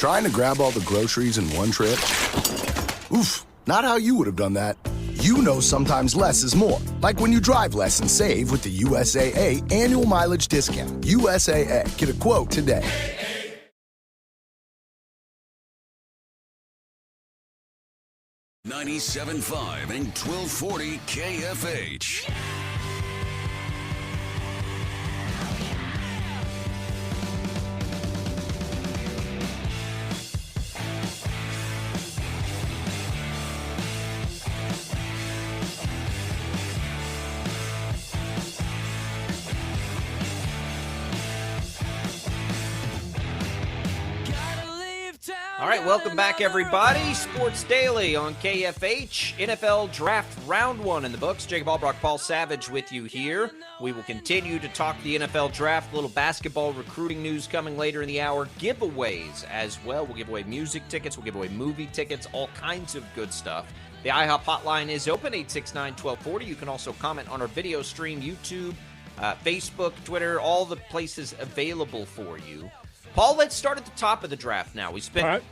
Trying to grab all the groceries in one trip? Oof, not how you would have done that. You know sometimes less is more. Like when you drive less and save with the USAA annual mileage discount. USAA. Get a quote today. .97.5 and 1240 KFH. All right, welcome back, everybody. Sports Daily on KFH. NFL Draft Round 1 in the books. Jacob Albrock, Paul Savage with you here. We will continue to talk the NFL Draft. A little basketball recruiting news coming later in the hour. Giveaways as well. We'll give away music tickets. We'll give away movie tickets. All kinds of good stuff. The IHOP hotline is open, 869-1240. You can also comment on our video stream, YouTube, Facebook, Twitter, all the places available for you. Paul, let's start at the top of the draft now. We spent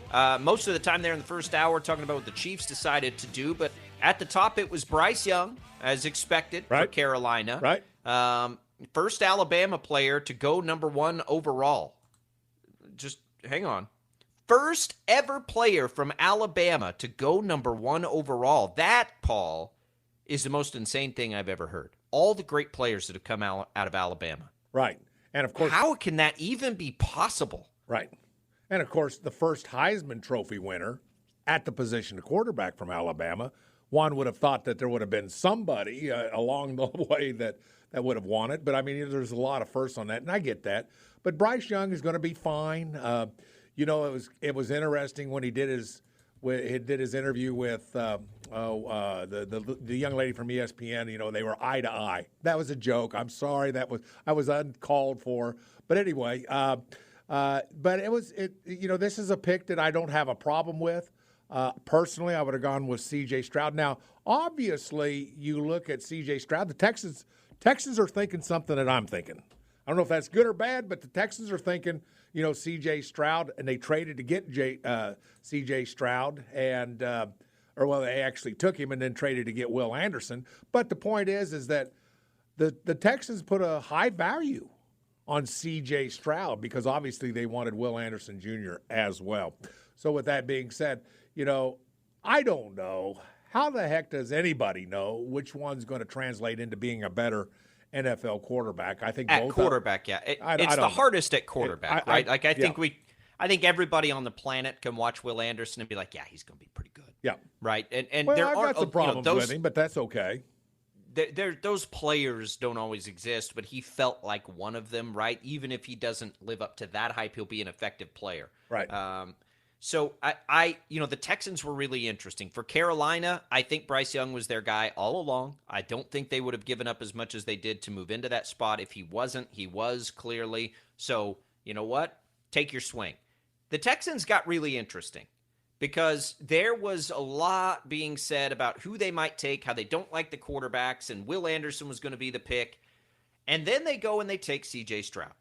most of the time there in the first hour talking about what the Chiefs decided to do, but at the top it was Bryce Young, as expected, for Carolina. First Alabama player to go number 1 overall. Just hang on. First ever player from Alabama to go number 1 overall. That, Paul, is the most insane thing I've ever heard. All the great players that have come out of Alabama. Right. And of course, how can that even be possible? Right. And of course, the first Heisman Trophy winner at the position of quarterback from Alabama, one would have thought that there would have been somebody along the way that would have won it. But I mean, there's a lot of firsts on that, and I get that. But Bryce Young is going to be fine. It was interesting when he did his interview with the young lady from ESPN. They were eye to eye. That was a joke. I'm sorry. I was uncalled for. But anyway, but this is a pick that I don't have a problem with. Personally, I would have gone with C.J. Stroud. Now, obviously, you look at C.J. Stroud. The Texans are thinking something that I'm thinking. I don't know if that's good or bad, but the Texans are thinking, C.J. Stroud, and they traded to get C.J. Stroud, they actually took him and then traded to get Will Anderson. But the point is that the Texans put a high value on C.J. Stroud because obviously they wanted Will Anderson Jr. as well. So with that being said, I don't know. How the heck does anybody know which one's going to translate into being a better NFL quarterback? I think at both quarterback, it's the hardest at quarterback, right? I think everybody on the planet can watch Will Anderson and be like, yeah, he's going to be pretty good. Yeah, right. And well, there I've are got some problems with him, but that's okay. Those players don't always exist, but he felt like one of them, right? Even if he doesn't live up to that hype, he'll be an effective player, right? So the Texans were really interesting. For Carolina, I think Bryce Young was their guy all along. I don't think they would have given up as much as they did to move into that spot. If he wasn't, he was clearly. So, you know what? Take your swing. The Texans got really interesting because there was a lot being said about who they might take, how they don't like the quarterbacks, and Will Anderson was going to be the pick. And then they go and they take C.J. Stroud.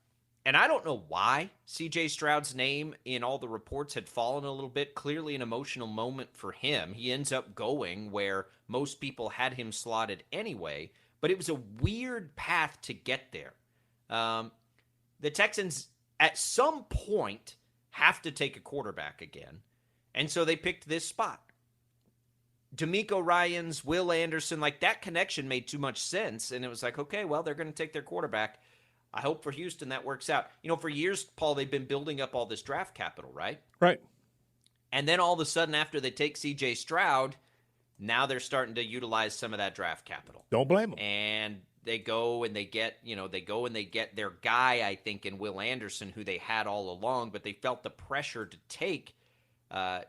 And I don't know why C.J. Stroud's name in all the reports had fallen a little bit. Clearly an emotional moment for him. He ends up going where most people had him slotted anyway. But it was a weird path to get there. The Texans, at some point, have to take a quarterback again. And so they picked this spot. DeMeco Ryans, Will Anderson, that connection made too much sense. And it was like, okay, well, they're going to take their quarterback. I hope for Houston that works out. For years, Paul, they've been building up all this draft capital, right? Right. And then all of a sudden, after they take C.J. Stroud, now they're starting to utilize some of that draft capital. Don't blame them. And they go and they get, their guy, I think, in Will Anderson, who they had all along, but they felt the pressure to take a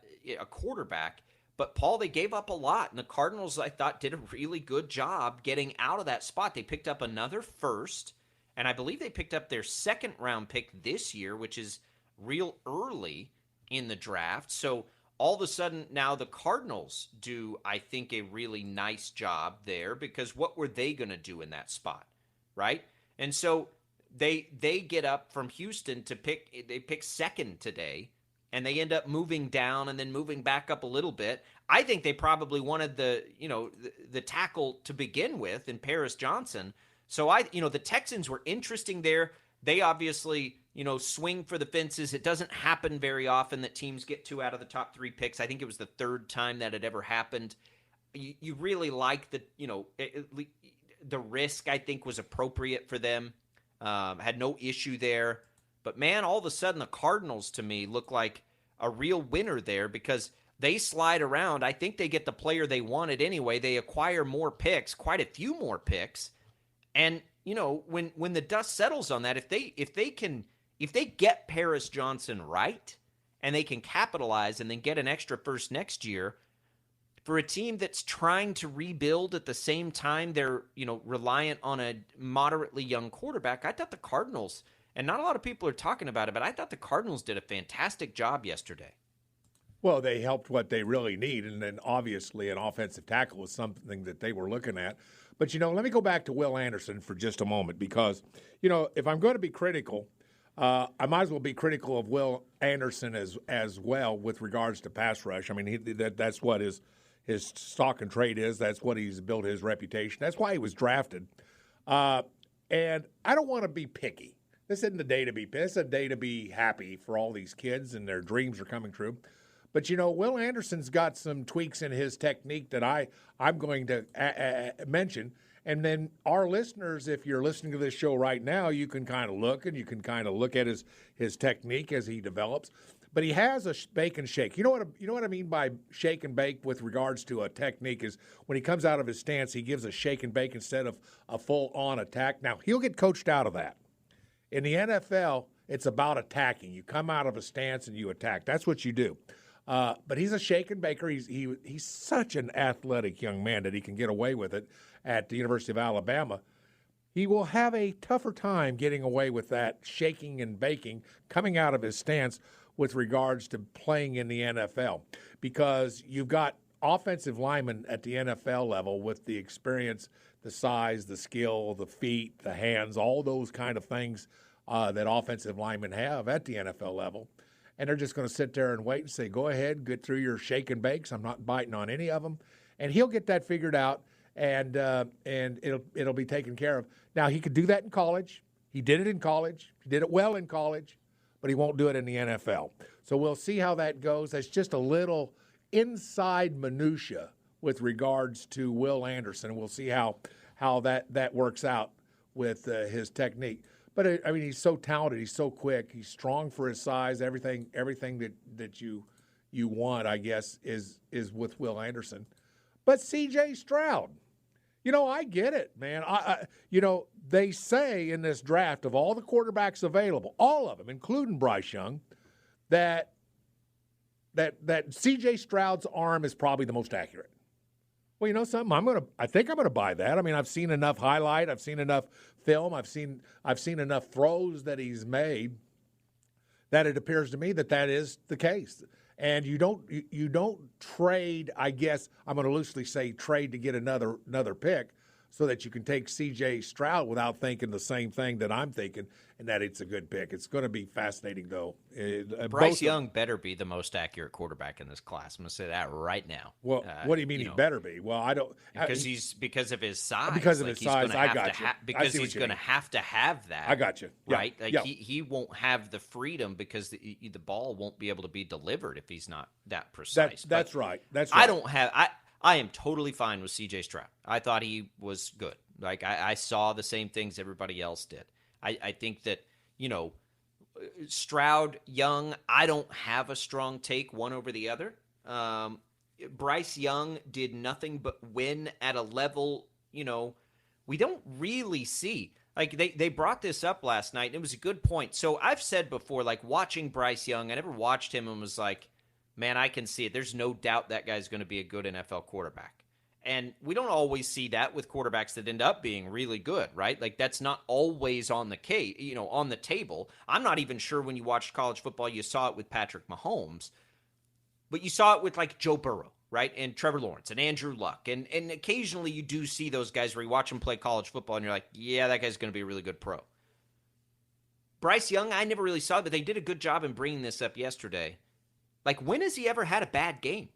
quarterback. But, Paul, they gave up a lot. And the Cardinals, I thought, did a really good job getting out of that spot. They picked up another first. And I believe they picked up their second-round pick this year, which is real early in the draft. So all of a sudden now the Cardinals do, I think, a really nice job there because what were they going to do in that spot, right? And so they get up from Houston to pick second today, and they end up moving down and then moving back up a little bit. I think they probably wanted the tackle to begin with in Paris Johnson. So the Texans were interesting there. They obviously, swing for the fences. It doesn't happen very often that teams get 2 out of the top 3 picks. I think it was the 3rd time that had ever happened. You really like the risk, I think, was appropriate for them. Had no issue there. But, man, all of a sudden the Cardinals, to me, look like a real winner there because they slide around. I think they get the player they wanted anyway. They acquire more picks, quite a few more picks. And, when the dust settles on that, if they get Paris Johnson right and they can capitalize and then get an extra first next year, for a team that's trying to rebuild at the same time they're, reliant on a moderately young quarterback, I thought the Cardinals, and not a lot of people are talking about it, but I thought the Cardinals did a fantastic job yesterday. Well, they helped what they really need, and then obviously an offensive tackle was something that they were looking at. But, let me go back to Will Anderson for just a moment because, if I'm going to be critical, I might as well be critical of Will Anderson as well with regards to pass rush. I mean, that's what his stock and trade is. That's what he's built his reputation. That's why he was drafted. And I don't want to be picky. This isn't the day to be pissed. It's a day to be happy for all these kids and their dreams are coming true. But, Will Anderson's got some tweaks in his technique that I'm going to mention. And then our listeners, if you're listening to this show right now, you can kind of look and you can kind of look at his technique as he develops. But he has a bake and shake. You know what I mean by shake and bake with regards to a technique is when he comes out of his stance, he gives a shake and bake instead of a full-on attack. Now, he'll get coached out of that. In the NFL, it's about attacking. You come out of a stance and you attack. That's what you do. But he's a shake and baker. He's such an athletic young man that he can get away with it at the University of Alabama. He will have a tougher time getting away with that shaking and baking coming out of his stance with regards to playing in the NFL because you've got offensive linemen at the NFL level with the experience, the size, the skill, the feet, the hands, all those kind of things that offensive linemen have at the NFL level. And they're just going to sit there and wait and say, go ahead, get through your shake and bakes. I'm not biting on any of them. And he'll get that figured out, and it'll be taken care of. Now, he could do that in college. He did it in college. He did it well in college, but he won't do it in the NFL. So we'll see how that goes. That's just a little inside minutia with regards to Will Anderson. We'll see how that works out with his technique. But, he's so talented. He's so quick. He's strong for his size. Everything that you want, I guess, is with Will Anderson. But C.J. Stroud, I get it, man. They say in this draft of all the quarterbacks available, all of them, including Bryce Young, that C.J. Stroud's arm is probably the most accurate. Well, you know something? I think I'm gonna buy that. I mean, I've seen enough highlight, I've seen enough film, I've seen enough throws that he's made that it appears to me that is the case. And you don't trade, I guess I'm going to loosely say trade to get another pick so that you can take C.J. Stroud without thinking the same thing that I'm thinking, and that it's a good pick. It's going to be fascinating, though. Bryce Young better be the most accurate quarterback in this class. I'm going to say that right now. Well, what do you mean he better be? Well, I don't because of his size. Because of his size, I got you. Because he's going to have to have that. I got you. Yeah. Right? Like he won't have the freedom because the ball won't be able to be delivered if he's not that precise. That's right. That's right. I am totally fine with C.J. Stroud. I thought he was good. Like I saw the same things everybody else did. I think that, Stroud, Young, I don't have a strong take one over the other. Bryce Young did nothing but win at a level, we don't really see. Like they brought this up last night, and it was a good point. So I've said before, like watching Bryce Young, I never watched him and was like, man, I can see it. There's no doubt that guy's going to be a good NFL quarterback. And we don't always see that with quarterbacks that end up being really good, right? Like that's not always on the on the table. I'm not even sure when you watched college football you saw it with Patrick Mahomes, but you saw it with like Joe Burrow, right? And Trevor Lawrence and Andrew Luck. And occasionally you do see those guys where you watch them play college football and you're like, yeah, that guy's going to be a really good pro. Bryce Young, I never really saw it, but they did a good job in bringing this up yesterday. Like, when has he ever had a bad game?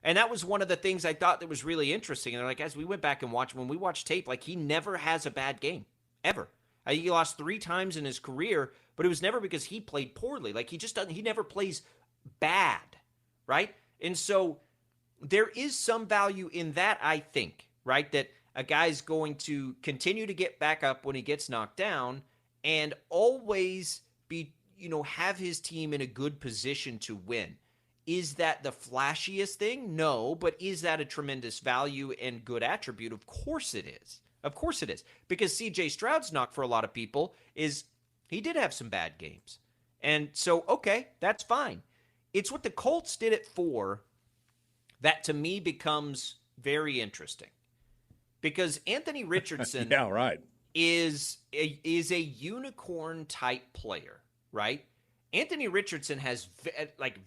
And that was one of the things I thought that was really interesting. And they're like, as we went back and watched, when we watched tape, like, he never has a bad game, ever. He lost 3 times in his career, but it was never because he played poorly. Like, he never plays bad, right? And so there is some value in that, I think, right? That a guy's going to continue to get back up when he gets knocked down and always be, have his team in a good position to win. Is that the flashiest thing? No, but is that a tremendous value and good attribute? Of course it is. Of course it is. Because C.J. Stroud's knock for a lot of people is he did have some bad games. And so, okay, that's fine. It's what the Colts did it for that to me becomes very interesting. Because Anthony Richardson yeah, right. is a unicorn type player, right? Anthony Richardson has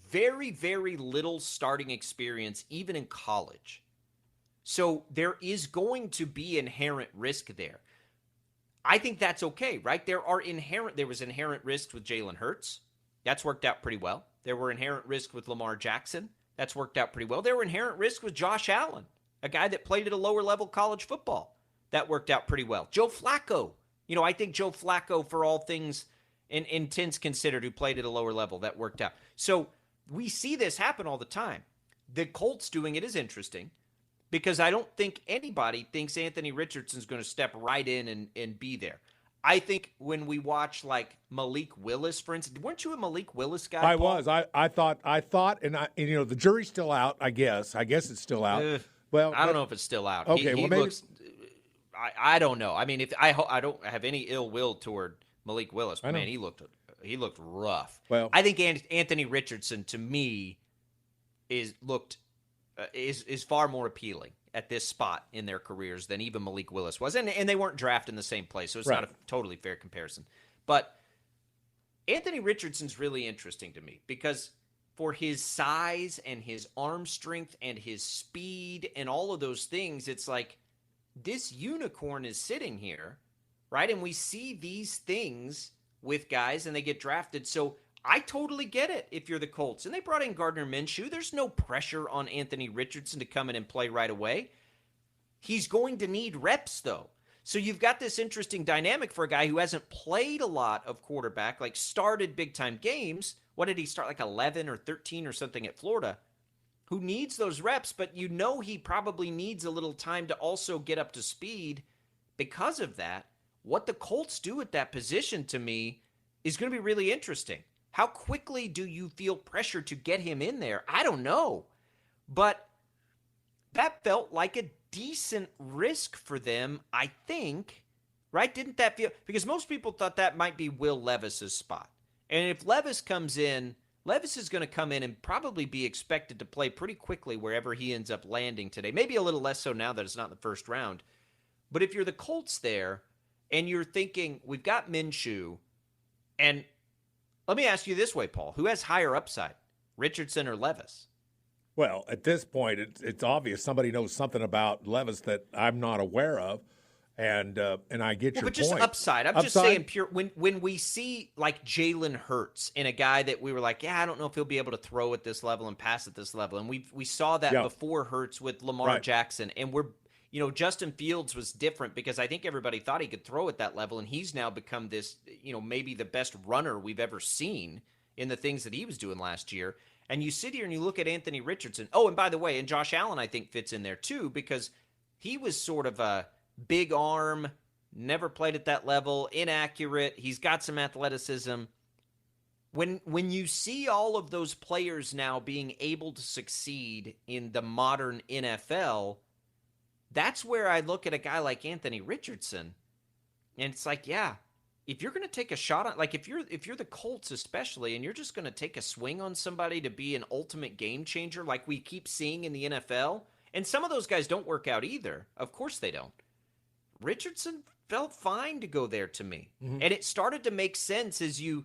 very, very little starting experience, even in college. So there is going to be inherent risk there. I think that's okay, right? There was inherent risk with Jalen Hurts. That's worked out pretty well. There were inherent risk with Lamar Jackson. That's worked out pretty well. There were inherent risk with Josh Allen, a guy that played at a lower level college football. That worked out pretty well. Joe Flacco. I think Joe Flacco, for all things intents considered, who played at a lower level, that worked out. So we see this happen all the time. The Colts doing it is interesting because I don't think anybody thinks Anthony Richardson's going to step right in and be there. I think when we watch like Malik Willis, for instance, weren't you a Malik Willis guy? I Paul? was. I thought, and the jury's still out. I guess it's still out. Well, I don't know if it's still out. Okay, he maybe. Looks, I don't know. I mean, if I don't have any ill will toward Malik Willis, but man, he looked rough. Well, I think Anthony Richardson to me is far more appealing at this spot in their careers than even Malik Willis was, and they weren't drafted in the same place, so it's not a totally fair comparison. But Anthony Richardson's really interesting to me because for his size and his arm strength and his speed and all of those things, it's like this unicorn is sitting here, right? And we see these things with guys and they get drafted. So I totally get it if you're the Colts. And they brought in Gardner Minshew. There's no pressure on Anthony Richardson to come in and play right away. He's going to need reps, though. So you've got this interesting dynamic for a guy who hasn't played a lot of quarterback, like started big-time games. What did he start, like 11 or 13 or something at Florida? Who needs those reps, but he probably needs a little time to also get up to speed. Because of that, what the Colts do at that position to me is going to be really interesting. How quickly do you feel pressure to get him in there? I don't know. But that felt like a decent risk for them, I think. Right? Didn't that feel? Because most people thought that might be Will Levis's spot. And if Levis comes in, Levis is going to come in and probably be expected to play pretty quickly wherever he ends up landing today. Maybe a little less so now that it's not in the first round. But if you're the Colts there and you're thinking, we've got Minshew, and let me ask you this way, Paul. Who has higher upside, Richardson or Levis? Well, at this point, it's obvious somebody knows something about Levis that I'm not aware of, and I get your but just point. Upside. I'm just saying, pure. When we see like Jalen Hurts in a guy that we were like, yeah, I don't know if he'll be able to throw at this level and pass at this level, and we saw that before Hurts with Lamar Jackson, and Justin Fields was different because I think everybody thought he could throw at that level, and he's now become this, maybe the best runner we've ever seen in the things that he was doing last year. And you sit here and you look at Anthony Richardson. Oh, and by the way, and Josh Allen, I think, fits in there too because he was sort of a big arm, never played at that level, inaccurate. He's got some athleticism. When you see all of those players now being able to succeed in the modern NFL, that's where I look at a guy like Anthony Richardson, and it's like, yeah, if you're going to take a shot on, like if you're the Colts especially, and you're just going to take a swing on somebody to be an ultimate game changer, like we keep seeing in the NFL, and some of those guys don't work out either. Of course they don't. Richardson felt fine to go there to me, and it started to make sense as you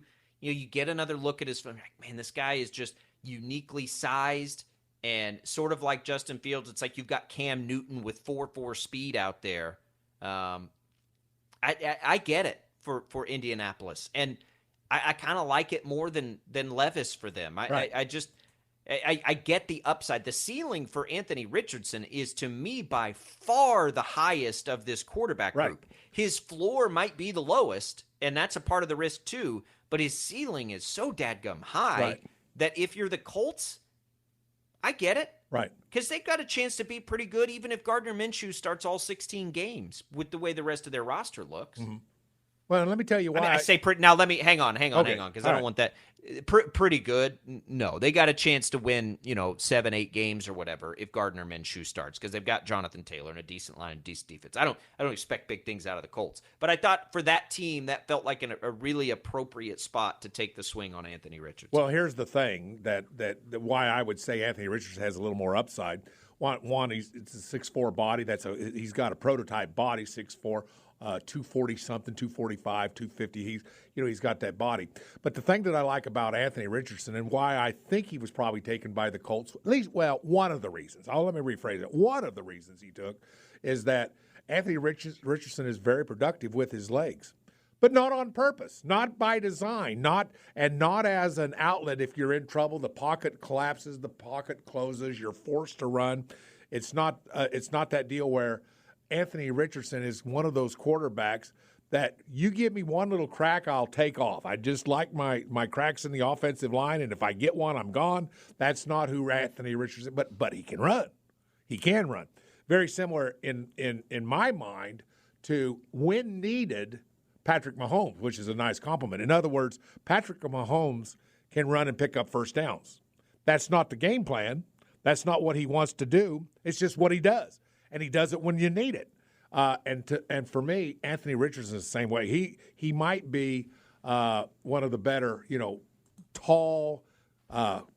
get another look at his film. Like, man, this guy is just uniquely sized. And sort of like Justin Fields, it's like you've got Cam Newton with 4.4 speed out there. I get it for Indianapolis. And I kind of like it more than Levis for them. Right. I get the upside. The ceiling for Anthony Richardson is, to me, by far the highest of this quarterback Right. group. His floor might be the lowest, and that's a part of the risk too, but his ceiling is so dadgum high Right. that if you're the Colts, I get it. Right. Because they've got a chance to be pretty good even if Gardner Minshew starts all 16 games with the way the rest of their roster looks. Mm-hmm. Well, let me tell you why. I say pretty. Now let me hang on, Okay. because I All don't right. want that. Pretty good. No, they got a chance to win, 7-8 games or whatever if Gardner Minshew starts, because they've got Jonathan Taylor and a decent line and decent defense. I don't expect big things out of the Colts, but I thought for that team that felt like a really appropriate spot to take the swing on Anthony Richardson. Well, here's the thing that why I would say Anthony Richardson has a little more upside. One, it's a 6'4" body. He's got a prototype body, 6'4", 240 something, 245, 250. He's got that body. But the thing that I like about Anthony Richardson and why I think he was probably taken by the Colts, at least, well, one of the reasons. Let me rephrase it. One of the reasons he took is that Anthony Richardson is very productive with his legs. But not on purpose, not by design, not as an outlet. If you're in trouble, the pocket collapses, the pocket closes, you're forced to run. It's not that deal where Anthony Richardson is one of those quarterbacks that you give me one little crack, I'll take off. I just like my cracks in the offensive line, and if I get one, I'm gone. That's not who Anthony Richardson. But he can run. He can run. Very similar in my mind to when needed. Patrick Mahomes, which is a nice compliment. In other words, Patrick Mahomes can run and pick up first downs. That's not the game plan. That's not what he wants to do. It's just what he does, and he does it when you need it. And for me, Anthony Richardson is the same way. He might be one of the better, tall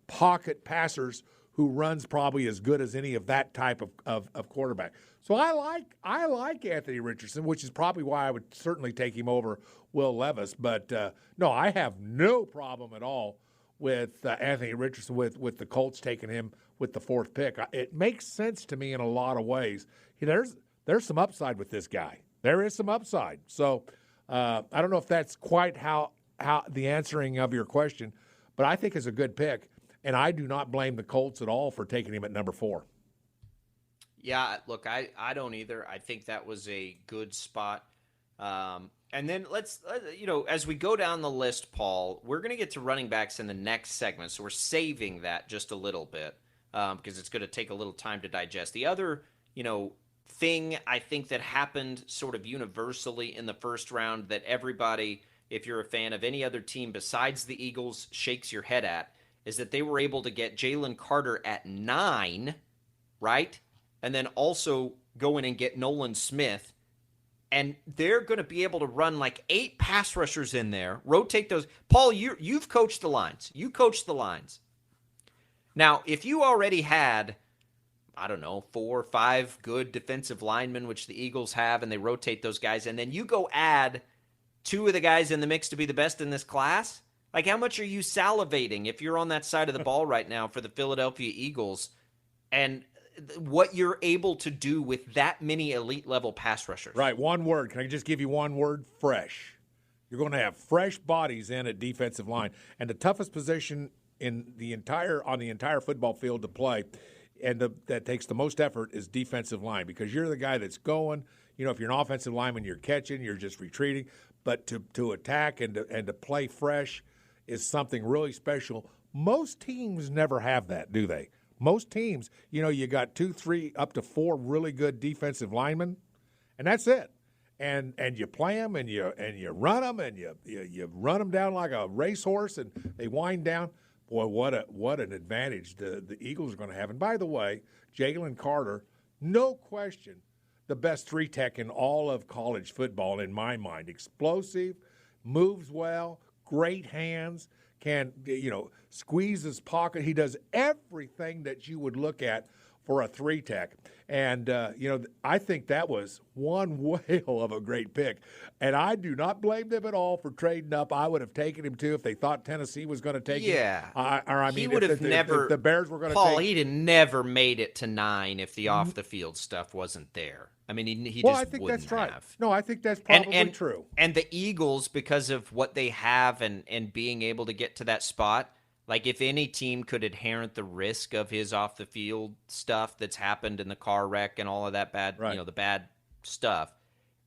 pocket passers who runs probably as good as any of that type of quarterback. So I like Anthony Richardson, which is probably why I would certainly take him over Will Levis. But no, I have no problem at all with Anthony Richardson with the Colts taking him with the 4th pick. It makes sense to me in a lot of ways. There's some upside with this guy. There is some upside. So I don't know if that's quite how the answering of your question, but I think it's a good pick. And I do not blame the Colts at all for taking him at number 4. Yeah, look, I don't either. I think that was a good spot. And then let's as we go down the list, Paul, we're going to get to running backs in the next segment. So we're saving that just a little bit because it's going to take a little time to digest. The other, thing I think that happened sort of universally in the first round that everybody, if you're a fan of any other team besides the Eagles, shakes your head at, is that they were able to get Jalen Carter at 9, right? And then also go in and get Nolan Smith. And they're going to be able to run like 8 pass rushers in there, rotate those. Paul, you've coached the lines. You coached the lines. Now, if you already had, 4 or 5 good defensive linemen, which the Eagles have, and they rotate those guys, and then you go add 2 of the guys in the mix to be the best in this class, like how much are you salivating if you're on that side of the ball right now for the Philadelphia Eagles and what you're able to do with that many elite level pass rushers? Right, one word. Can I just give you one word? Fresh. You're going to have fresh bodies in at defensive line. And the toughest position on the entire football field to play, and that takes the most effort, is defensive line, because you're the guy that's going. If you're an offensive lineman, you're catching, you're just retreating. But to attack and to play fresh is something really special. Most teams never have that, do they? Most teams, you got 2, 3, up to 4 really good defensive linemen, and that's it. And you play them and you run them and you run them down like a racehorse and they wind down. Boy, what an advantage the Eagles are going to have. And by the way, Jalen Carter, no question, the best 3-tech in all of college football in my mind. Explosive, moves well, great hands, can squeeze his pocket. He does everything that you would look at for a 3-tech. And, I think that was one whale of a great pick. And I do not blame them at all for trading up. I would have taken him, too, if they thought Tennessee was going to take him. He would have never. If the Bears were going to Paul, take he'd have never made it to 9 if the off-the-field stuff wasn't there. I mean, he well, just I think wouldn't that's right. have. No, I think that's probably true. And the Eagles, because of what they have and being able to get to that spot, like if any team could inherit the risk of his off-the-field stuff that's happened in the car wreck and all of that bad, the bad stuff,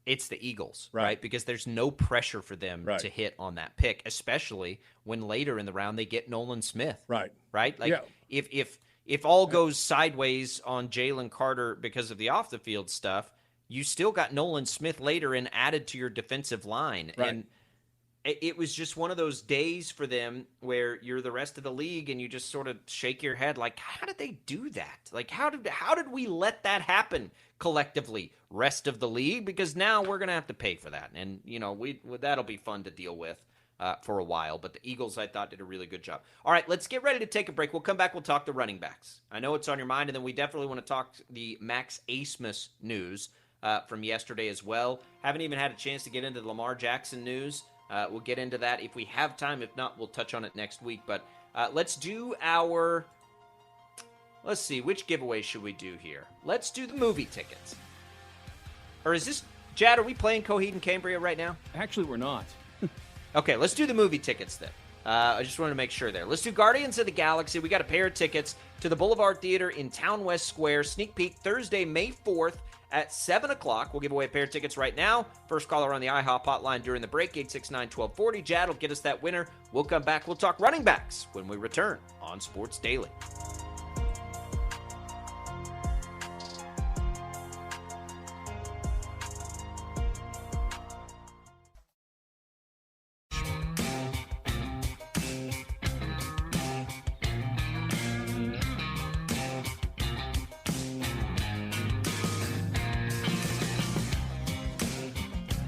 it's the Eagles, right? Because there's no pressure for them to hit on that pick, especially when later in the round they get Nolan Smith, right? Like if all goes sideways on Jalen Carter because of the off-the-field stuff, you still got Nolan Smith later and added to your defensive line, and it was just one of those days for them where you're the rest of the league and you just sort of shake your head like, how did they do that? Like, how did we let that happen collectively, rest of the league? Because now we're going to have to pay for that. And, that'll be fun to deal with for a while. But the Eagles, I thought, did a really good job. All right, let's get ready to take a break. We'll come back. We'll talk the running backs. I know it's on your mind. And then we definitely want to talk the Max Abmas news from yesterday as well. Haven't even had a chance to get into the Lamar Jackson news. We'll get into that if we have time. If not, we'll touch on it next week. But let's do let's see, which giveaway should we do here? Let's do the movie tickets. Or is this, Jad, are we playing Coheed and Cambria right now? Actually, we're not. Okay, let's do the movie tickets then. I just wanted to make sure there. Let's do Guardians of the Galaxy. We got a pair of tickets to the Boulevard Theater in Town West Square. Sneak peek Thursday, May 4th. At 7 o'clock, we'll give away a pair of tickets right now. First caller on the IHOP hotline during the break, 869-1240. Jad will get us that winner. We'll come back. We'll talk running backs when we return on Sports Daily.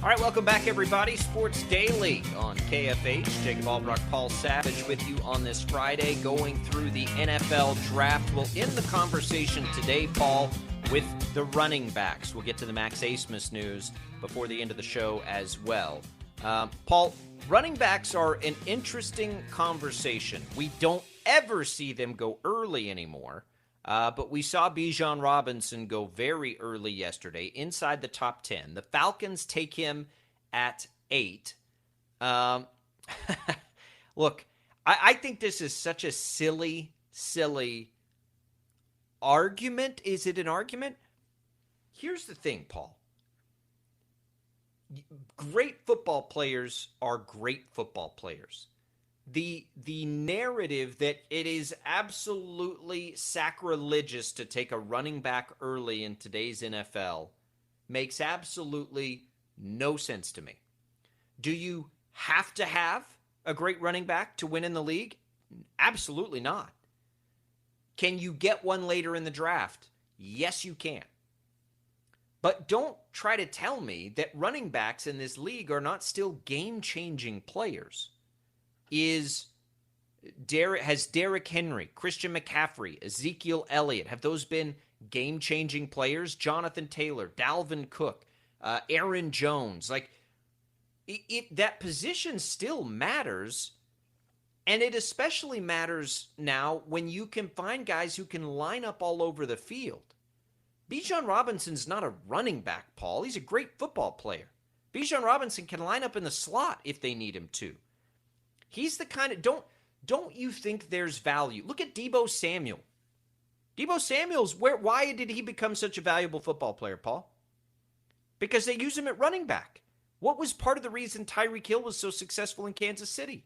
All right, welcome back, everybody. Sports Daily on KFH. Jacob Albrock, Paul Savage with you on this Friday, going through the NFL draft. We'll end the conversation today, Paul, with the running backs. We'll get to the Max Abmas news before the end of the show as well. Paul, running backs are an interesting conversation. We don't ever see them go early anymore. But we saw Bijan Robinson go very early yesterday, inside the top 10. The Falcons take him at 8. Look, I think this is such a silly argument. Is it an argument? Here's the thing, Paul. Great football players are great football players. The narrative that it is absolutely sacrilegious to take a running back early in today's NFL makes absolutely no sense to me. Do you have to have a great running back to win in the league? Absolutely not. Can you get one later in the draft? Yes, you can. But don't try to tell me that running backs in this league are not still game-changing players. Has Derrick Henry, Christian McCaffrey, Ezekiel Elliott, have those been game-changing players? Jonathan Taylor, Dalvin Cook, Aaron Jones. Like, that position still matters, and it especially matters now when you can find guys who can line up all over the field. Bijan Robinson's not a running back, Paul. He's a great football player. Bijan Robinson can line up in the slot if they need him to. He's the kind of, don't you think there's value? Look at Deebo Samuel. Deebo Samuel's, why did he become such a valuable football player, Paul? Because they use him at running back. What was part of the reason Tyreek Hill was so successful in Kansas City?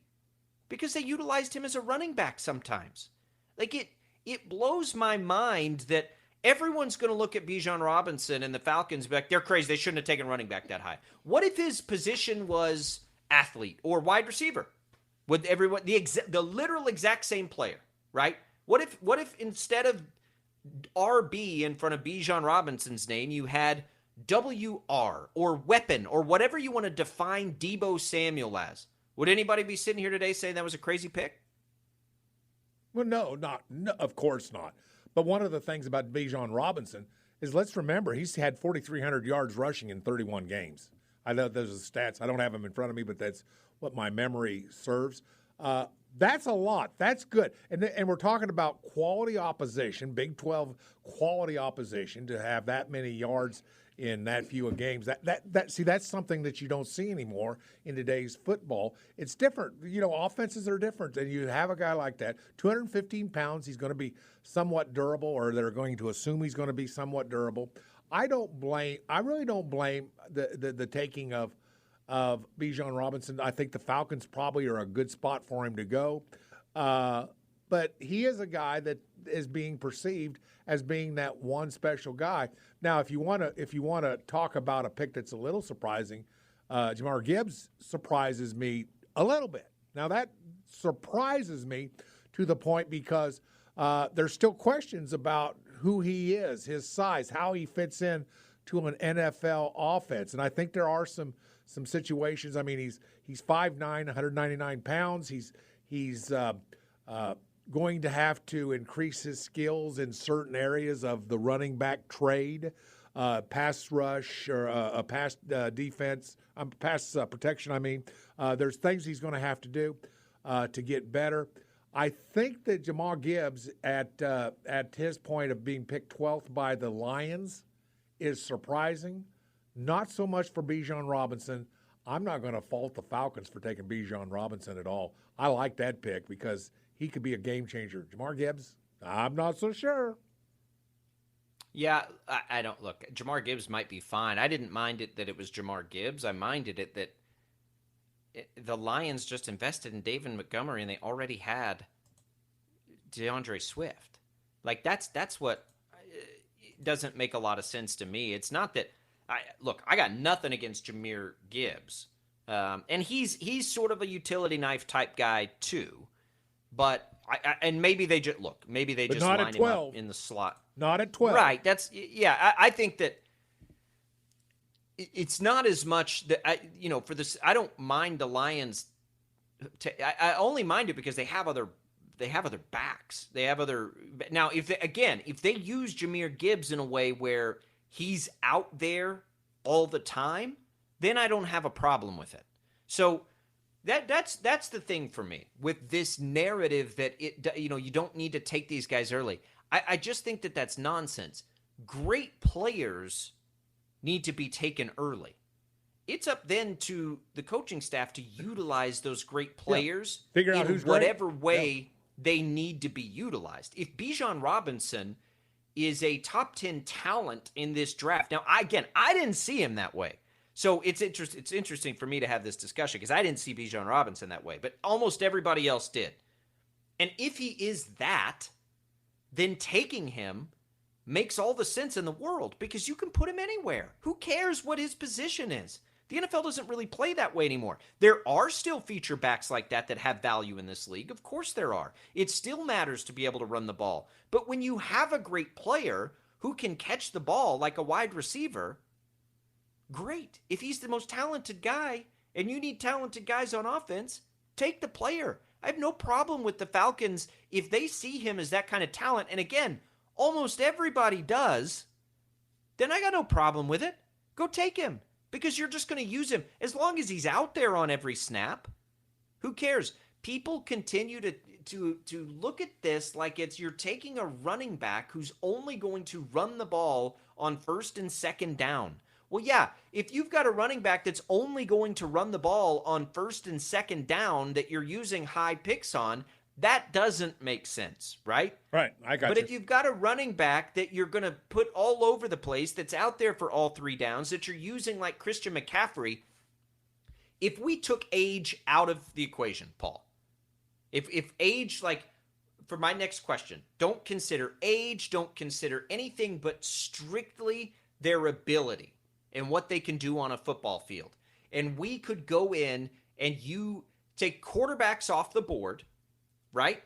Because they utilized him as a running back sometimes. Like, it blows my mind that everyone's going to look at Bijan Robinson and the Falcons and be like, they're crazy. They shouldn't have taken running back that high. What if his position was athlete or wide receiver? Would everyone, the literal exact same player, right? What if instead of RB in front of Bijan Robinson's name, you had WR or weapon or whatever you want to define Deebo Samuel as? Would anybody be sitting here today saying that was a crazy pick? Well, no, of course not. But one of the things about Bijan Robinson is, let's remember, he's had 4,300 yards rushing in 31 games. I know those are the stats. I don't have them in front of me, but that's what my memory serves. That's a lot. That's good. And we're talking about quality opposition, Big 12 quality opposition, to have that many yards in that few of games. That's something that you don't see anymore in today's football. It's different. Offenses are different. And you have a guy like that, 215 pounds, he's going to be somewhat durable, or they're going to assume he's going to be somewhat durable. I really don't blame the taking of Bijan Robinson. I think the Falcons probably are a good spot for him to go. But he is a guy that is being perceived as being that one special guy. Now, if you want to talk about a pick that's a little surprising, Jahmyr Gibbs surprises me a little bit. Now, that surprises me to the point because there's still questions about who he is, his size, how he fits in to an NFL offense. And I think there are some situations. I mean, he's 5'9", 199 pounds. He's going to have to increase his skills in certain areas of the running back trade, pass rush, or pass defense, pass protection. I mean, there's things he's going to have to do to get better. I think that Jahmyr Gibbs, at his point of being picked 12th by the Lions, is surprising. Not so much for Bijan Robinson. I'm not going to fault the Falcons for taking Bijan Robinson at all. I like that pick because he could be a game changer. Jahmyr Gibbs, I'm not so sure. Yeah, I don't look. Jahmyr Gibbs might be fine. I didn't mind it that it was Jahmyr Gibbs. I minded it that the Lions just invested in David Montgomery and they already had DeAndre Swift. Like that's what doesn't make a lot of sense to me. It's not that I got nothing against Jahmyr Gibbs, and he's sort of a utility knife type guy too. But and maybe they just maybe they just line him up in the slot. Not at 12. Right. I think that it's not as much that for this. I don't mind the Lions. I only mind it because they have other backs. They have other now. If they use Jahmyr Gibbs in a way where he's out there all the time, then I don't have a problem with it. So that's the thing for me with this narrative that you don't need to take these guys early. I just think that that's nonsense. Great players need to be taken early. It's up then to the coaching staff to utilize those great players Figure out who's whatever great. way they need to be utilized. If Bijan Robinson is a top 10 talent in this draft, now I didn't see him that way. So it's interesting for me to have this discussion because I didn't see Bijan Robinson that way, but almost everybody else did. And if he is that, then taking him makes all the sense in the world because you can put him anywhere. Who cares what his position is? The NFL doesn't really play that way anymore. There are still feature backs like that have value in this league. Of course there are. It still matters to be able to run the ball. But when you have a great player who can catch the ball like a wide receiver, great. If he's the most talented guy and you need talented guys on offense, take the player. I have no problem with the Falcons if they see him as that kind of talent. And again, almost everybody does. Then I got no problem with it. Go take him because you're just going to use him as long as he's out there on every snap. Who cares? People continue to look at this like you're taking a running back who's only going to run the ball on first and second down. Well, yeah, if you've got a running back that's only going to run the ball on first and second down that you're using high picks on, that doesn't make sense, right? Right, I got you. But if you've got a running back that you're going to put all over the place that's out there for all three downs that you're using like Christian McCaffrey, if we took age out of the equation, Paul, if age, like for my next question, don't consider age, don't consider anything but strictly their ability and what they can do on a football field. And we could go in and you take quarterbacks off the board, right?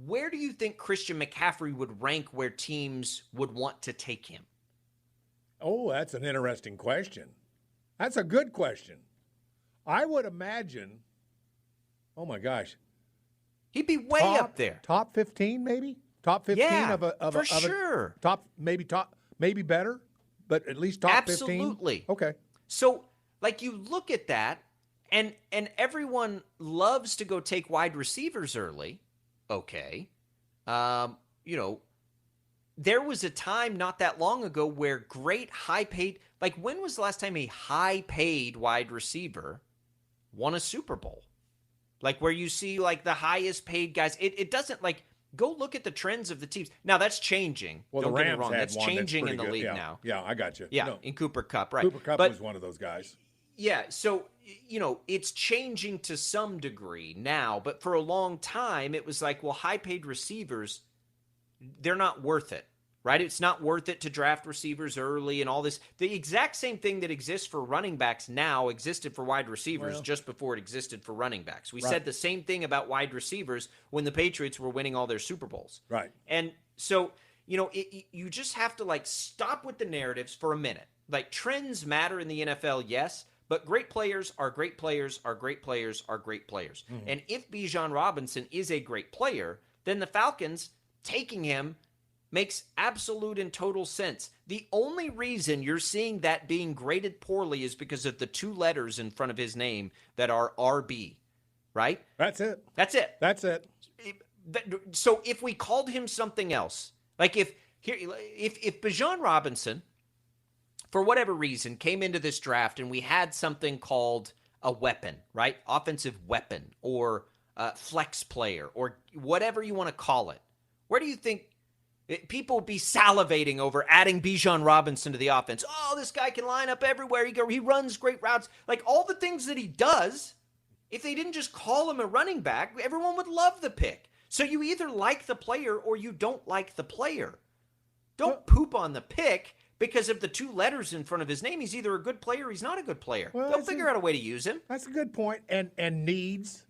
Where do you think Christian McCaffrey would rank where teams would want to take him? Oh, that's an interesting question. That's a good question. I would imagine, oh my gosh. He'd be way up there. Top 15 maybe? Top 15 Yeah, of sure. Top, maybe better, but at least top 15? Absolutely. Okay. So, like, you look at that, and everyone loves to go take wide receivers early. Okay. You know, there was a time not that long ago where great high paid, like, when was the last time a high paid wide receiver won a Super Bowl? Like, where you see, like, the highest paid guys. It doesn't, like, go look at the trends of the teams. Now, that's changing. Well, Don't the get me Rams wrong. had That's one changing that's in the pretty league good. now. Yeah, I got you. Yeah, No, in Cooper Cup, right. Cooper Cup but, was one of those guys. Yeah, so, you know, it's changing to some degree now, but for a long time, it was like, well, high paid receivers, they're not worth it, right? It's not worth it to draft receivers early and all this. The exact same thing that exists for running backs now existed for wide receivers just before it existed for running backs. We said the same thing about wide receivers when the Patriots were winning all their Super Bowls. Right. And so, you know, you just have to, like, stop with the narratives for a minute. Like, trends matter in the NFL, yes, but great players are great players are great players are great players. Mm-hmm. And if Bijan Robinson is a great player, then the Falcons taking him makes absolute and total sense. The only reason you're seeing that being graded poorly is because of the 2 letters in front of his name that are RB, right? That's it. That's it. That's it. So if we called him something else, like if Bijan Robinson, for whatever reason, came into this draft and we had something called a weapon, right? Offensive weapon or flex player or whatever you want to call it, where do you think people would be salivating over adding Bijan Robinson to the offense? Oh, this guy can line up everywhere. He runs great routes. Like, all the things that he does, if they didn't just call him a running back, everyone would love the pick. So you either like the player or you don't like the player. Don't poop on the pick because of the 2 letters in front of his name. He's either a good player or he's not a good player. Well, they'll figure out a way to use him. That's a good point. And needs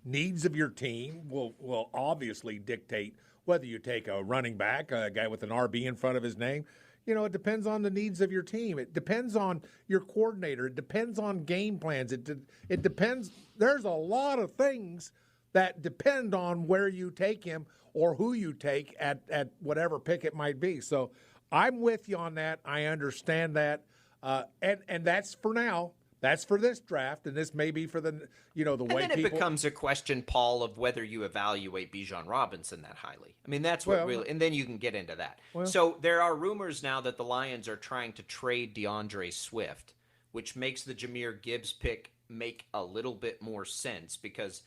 of your team will obviously dictate whether you take a running back, a guy with an RB in front of his name. You know, it depends on the needs of your team. It depends on your coordinator. It depends on game plans. It depends. There's a lot of things that depend on where you take him or who you take at whatever pick it might be. So I'm with you on that. I understand that. And that's for now. That's for this draft, and this may be for the way people. And then it becomes a question, Paul, of whether you evaluate Bijan Robinson that highly. I mean, that's what really, and then you can get into that. So there are rumors now that the Lions are trying to trade DeAndre Swift, which makes the Jahmyr Gibbs pick make a little bit more sense because,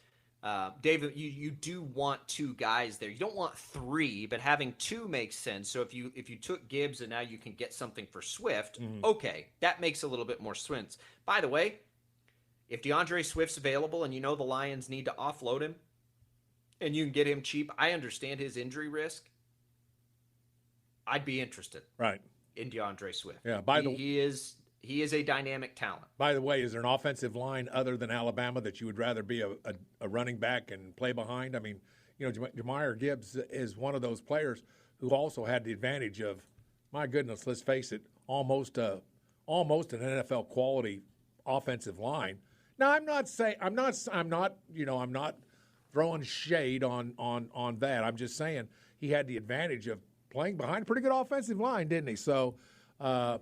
David, you do want 2 guys there. You don't want 3, but having 2 makes sense. So if you took Gibbs and now you can get something for Swift, okay, that makes a little bit more sense. By the way, if DeAndre Swift's available and you know the Lions need to offload him and you can get him cheap, I understand his injury risk. I'd be interested in DeAndre Swift. Yeah, he is a dynamic talent. By the way, is there an offensive line other than Alabama that you would rather be a running back and play behind? I mean, Jahmyr Gibbs is one of those players who also had the advantage of, my goodness, let's face it, almost an NFL quality offensive line. Now, I'm not throwing shade on that. I'm just saying he had the advantage of playing behind a pretty good offensive line, didn't he? So. But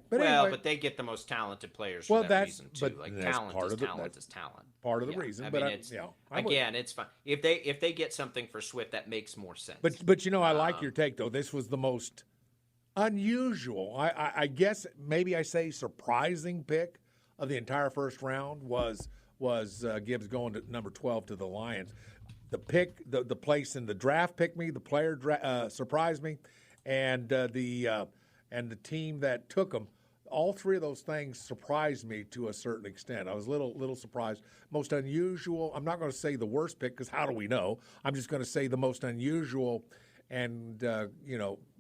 they get the most talented players for that reason too. Like, talent is talent. Part of the reason. I mean, it's fine if they get something for Swift that makes more sense. But I like your take though. This was the most unusual. I guess maybe I say surprising pick of the entire first round was Gibbs going to number 12 to the Lions. The pick, the place in the draft picked me. The player surprised me, and the team that took him. All 3 of those things surprised me to a certain extent. I was a little surprised. Most unusual. I'm not going to say the worst pick because how do we know? I'm just going to say the most unusual, and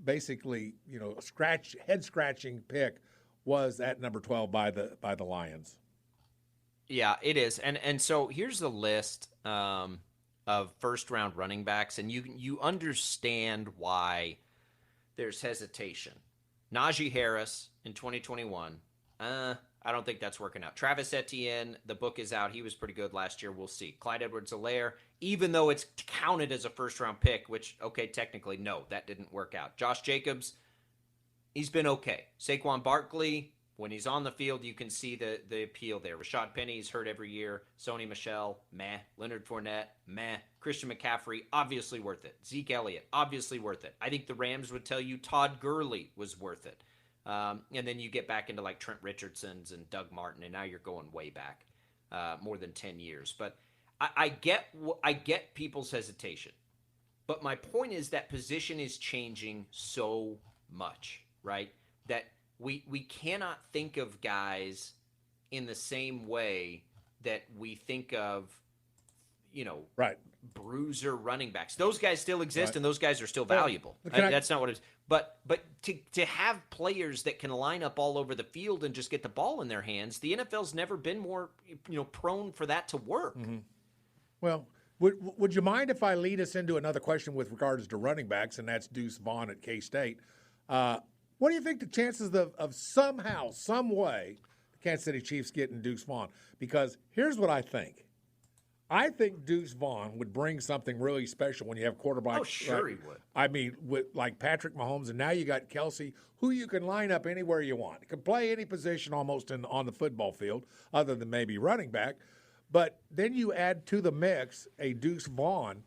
basically head scratching pick was at number 12 by the Lions. Yeah, it is, and so here's the list of first round running backs, and you understand why there's hesitation. Najee Harris in 2021. I I don't think that's working out. Travis Etienne, the book is out. He was pretty good last year. We'll see. Clyde Edwards-Helaire, even though it's counted as a first-round pick, which, okay, technically, no, that didn't work out. Josh Jacobs, he's been okay. Saquon Barkley, when he's on the field, you can see the appeal there. Rashad Penny's hurt every year. Sony Michel, meh. Leonard Fournette, meh. Christian McCaffrey, obviously worth it. Zeke Elliott, obviously worth it. I think the Rams would tell you Todd Gurley was worth it. And then you get back into like Trent Richardson's and Doug Martin, and now you're going way back, more than 10 years. But I get people's hesitation. But my point is that position is changing so much, right? That we cannot think of guys in the same way that we think of, right, bruiser running backs. Those guys still exist, right, and those guys are still valuable. That's not what it is. But to have players that can line up all over the field and just get the ball in their hands, the NFL's never been more prone for that to work. Mm-hmm. Well, would you mind if I lead us into another question with regards to running backs, and that's Deuce Vaughn at K-State? What do you think the chances of somehow, some way, the Kansas City Chiefs getting Deuce Vaughn? Because here's what I think. I think Deuce Vaughn would bring something really special when you have quarterbacks. Oh, sure he would. I mean, with like Patrick Mahomes, and now you got Kelsey, who you can line up anywhere you want. You can play any position almost on the football field, other than maybe running back. But then you add to the mix a Deuce Vaughn.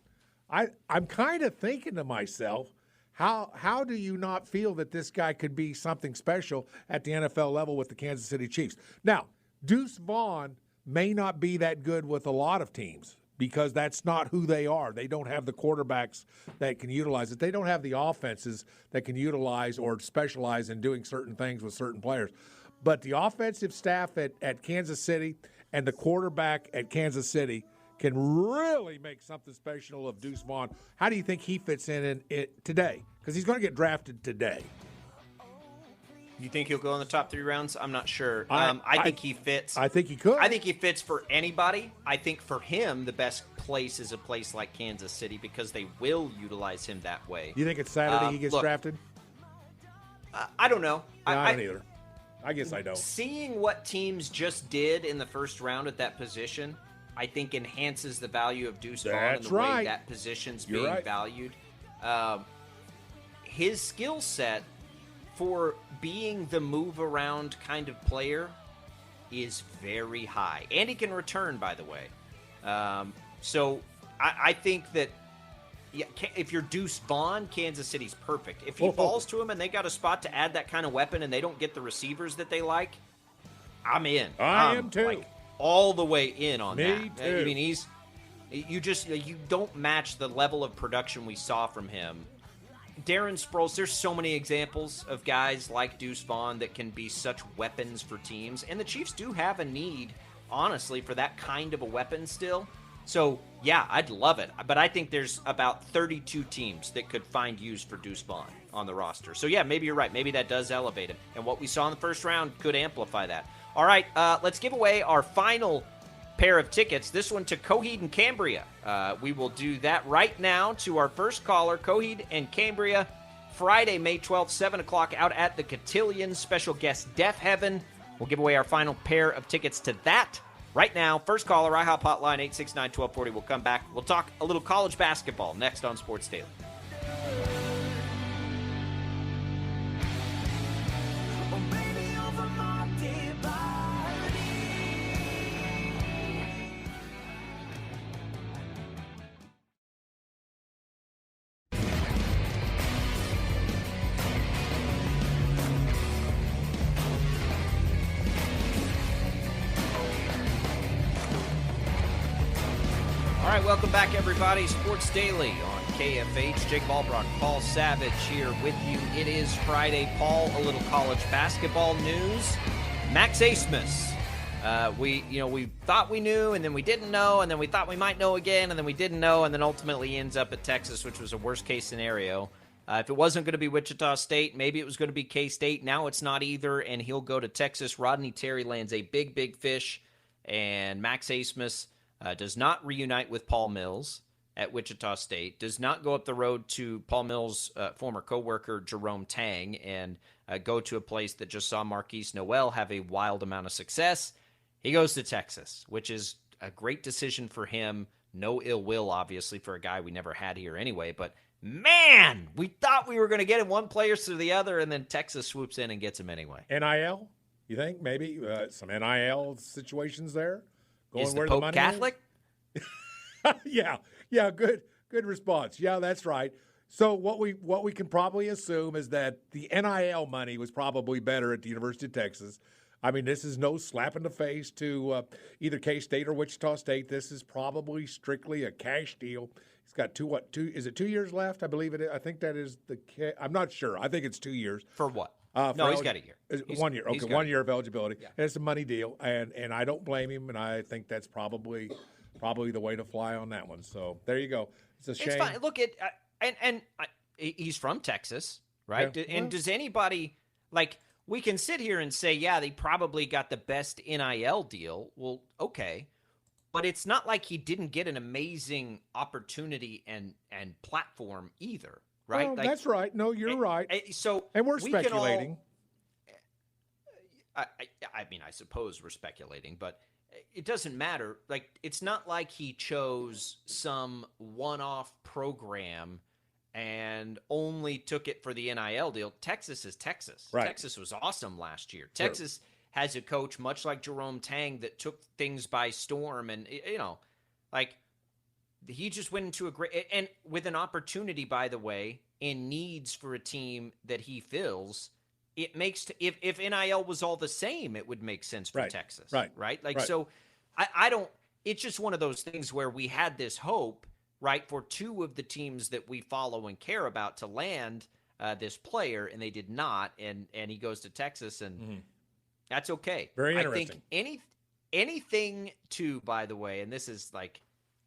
I'm kind of thinking to myself, how do you not feel that this guy could be something special at the NFL level with the Kansas City Chiefs? Now, Deuce Vaughn may not be that good with a lot of teams because that's not who they are. They don't have the quarterbacks that can utilize it. They don't have the offenses that can utilize or specialize in doing certain things with certain players. But the offensive staff at Kansas City and the quarterback at Kansas City can really make something special of Deuce Vaughn. How do you think he fits in it today? Because he's going to get drafted today. You think he'll go in the top 3 rounds? I'm not sure. I think he fits. I think he could. I think he fits for anybody. I think for him, the best place is a place like Kansas City because they will utilize him that way. You think it's Saturday he gets drafted? I don't know. No, I don't either. I guess I don't. Seeing what teams just did in the first round at that position, I think enhances the value of Deuce Vaughn and the way that position's being valued. His skill set for being the move-around kind of player is very high. And he can return, by the way. So I think that if you're Deuce Vaughn, Kansas City's perfect. If he falls to him and they got a spot to add that kind of weapon and they don't get the receivers that they like, I'm in. I am too. Like, all the way in on that. Me too. I mean, you don't match the level of production we saw from him. Darren Sproles, there's so many examples of guys like Deuce Vaughn that can be such weapons for teams, and the Chiefs do have a need, honestly, for that kind of a weapon still. So, yeah, I'd love it. But I think there's about 32 teams that could find use for Deuce Vaughn on the roster. So, yeah, maybe you're right. Maybe that does elevate him. And what we saw in the first round could amplify that. All right, let's give away our final pair of tickets, this one to Coheed and Cambria. We will do that right now to our first caller, Coheed and Cambria, Friday, May 12th, 7 o'clock, out at the Cotillion. Special guest, Deaf Heaven. We'll give away our final pair of tickets to that right now. First caller, IHOP Hotline, 869-1240. We'll come back. We'll talk a little college basketball next on Sports Daily. All right, welcome back, everybody. Sports Daily on KFH. Jake Albrock, Paul Savage here with you. It is Friday. Paul, a little college basketball news. Max Abmas. We thought we knew, and then we didn't know, and then we thought we might know again, and then we didn't know, and then ultimately ends up at Texas, which was a worst-case scenario. If it wasn't going to be Wichita State, maybe it was going to be K-State. Now it's not either, and he'll go to Texas. Rodney Terry lands a big fish, and Max Abmas does not reunite with Paul Mills. at Wichita State, does not go up the road to Paul Mills' former coworker Jerome Tang and go to a place that just saw Marquise Noel have a wild amount of success. He goes to Texas, which is a great decision for him. No ill will, obviously, for a guy we never had here anyway. But, man, we thought we were going to get him one player to the other, and then Texas swoops in and gets him anyway. NIL, you think? Maybe some NIL situations there? Going Is the where Pope the money Catholic? Is? Yeah, good response. Yeah, that's right. So what we can probably assume is that the NIL money was probably better at the University of Texas. I mean, this is no slap in the face to either K-State or Wichita State. This is probably strictly a cash deal. He's got two. Is it 2 years left? I believe it is. I think that is I'm not sure. I think it's 2 years. For what? No, he's got a year. 1 year. Okay, 1 year of eligibility. Yeah. And it's a money deal, and I don't blame him, and I think that's probably the way to fly on that one. So there you go. It's a shame. It's fine. Look, he's from Texas, right? Yeah. And does anybody we can sit here and say, yeah, they probably got the best NIL deal. Well, okay. But it's not like he didn't get an amazing opportunity and platform either, right? Well, that's right. No, you're right. And we're speculating. I mean, I suppose we're speculating, but it doesn't matter. It's not like he chose some one-off program and only took it for the NIL deal. Texas is Texas. Right. Texas was awesome last year. Sure. Texas has a coach much like Jerome Tang that took things by storm, and he just went into a great and with an opportunity, by the way, and needs for a team that he fills. It makes if NIL was all the same, it would make sense for Texas, right? So I don't. It's just one of those things where we had this hope. Right, for two of the teams that we follow and care about to land this player, and they did not, and he goes to Texas, and that's okay. Very interesting. I think anything too, by the way, and this is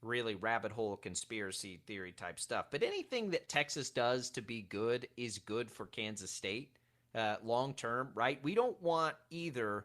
really rabbit hole conspiracy theory type stuff, but anything that Texas does to be good is good for Kansas State long term, right? We don't want either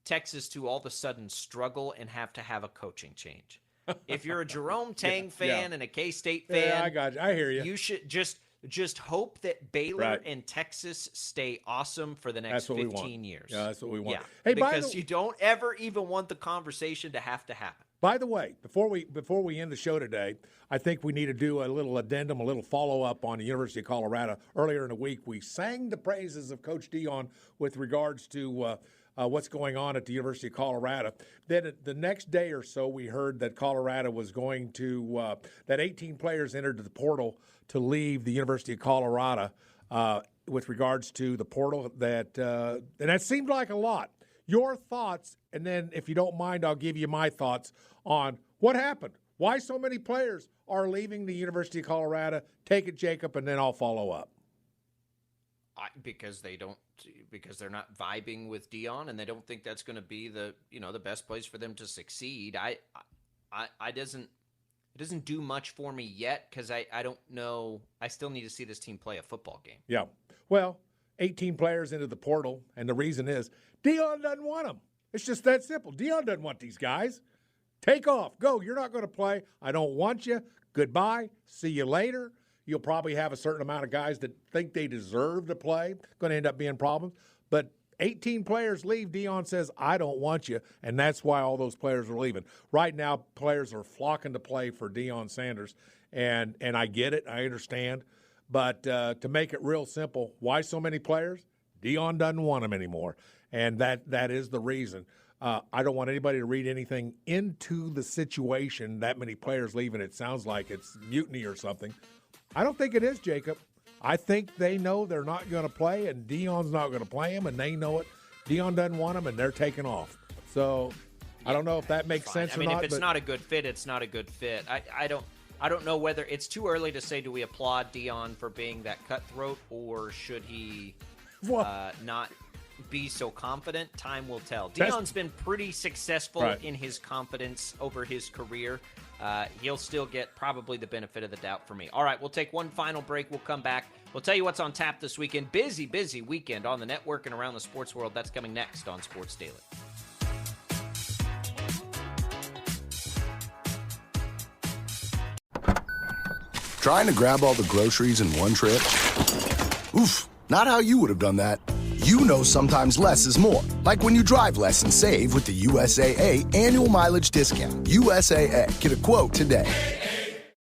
Texas to all of a sudden struggle and have to have a coaching change. If you're a Jerome Tang fan and a K-State fan, I got you. I hear you. You should just hope that Baylor and Texas stay awesome for the next 15 years. Yeah, that's what we want. Yeah, hey, because you don't ever even want the conversation to have to happen. By the way, before we end the show today, I think we need to do a little addendum, a little follow-up on the University of Colorado. Earlier in the week, we sang the praises of Coach Dion with regards to what's going on at the University of Colorado. Then the next day or so, we heard that Colorado was going to that 18 players entered the portal to leave the University of Colorado with regards to the portal. And that seemed like a lot. Your thoughts, and then if you don't mind, I'll give you my thoughts on what happened. Why so many players are leaving the University of Colorado? Take it, Jacob, and then I'll follow up. Because they're not vibing with Dion, and they don't think that's going to be the best place for them to succeed. It doesn't do much for me yet because I don't know. I still need to see this team play a football game. Yeah. Well, 18 players into the portal, and the reason is Dion doesn't want them. It's just that simple. Dion doesn't want these guys. Take off. Go. You're not going to play. I don't want you. Goodbye. See you later. You'll probably have a certain amount of guys that think they deserve to play. Going to end up being problems. But 18 players leave. Dion says, I don't want you, and that's why all those players are leaving. Right now, players are flocking to play for Deion Sanders, and I get it. I understand. But to make it real simple, why so many players? Dion doesn't want them anymore, and that is the reason. I don't want anybody to read anything into the situation, that many players leaving. It sounds like it's mutiny or something. I don't think it is, Jacob. I think they know they're not going to play, and Dion's not going to play them, and they know it. Dion doesn't want them, and they're taking off. So I don't know if that makes sense or not. I mean, if it's not a good fit, it's not a good fit. I don't know whether it's too early to say, do we applaud Dion for being that cutthroat, or should he not be so confident? Time will tell. Dion's been pretty successful in his confidence over his career. He'll still get probably the benefit of the doubt for me. All right, we'll take one final break. We'll come back. We'll tell you what's on tap this weekend. Busy weekend on the network and around the sports world. That's coming next on Sports Daily. Trying to grab all the groceries in one trip? Oof, not how you would have done that. You know sometimes less is more. Like when you drive less and save with the USAA annual mileage discount. USAA. Get a quote today.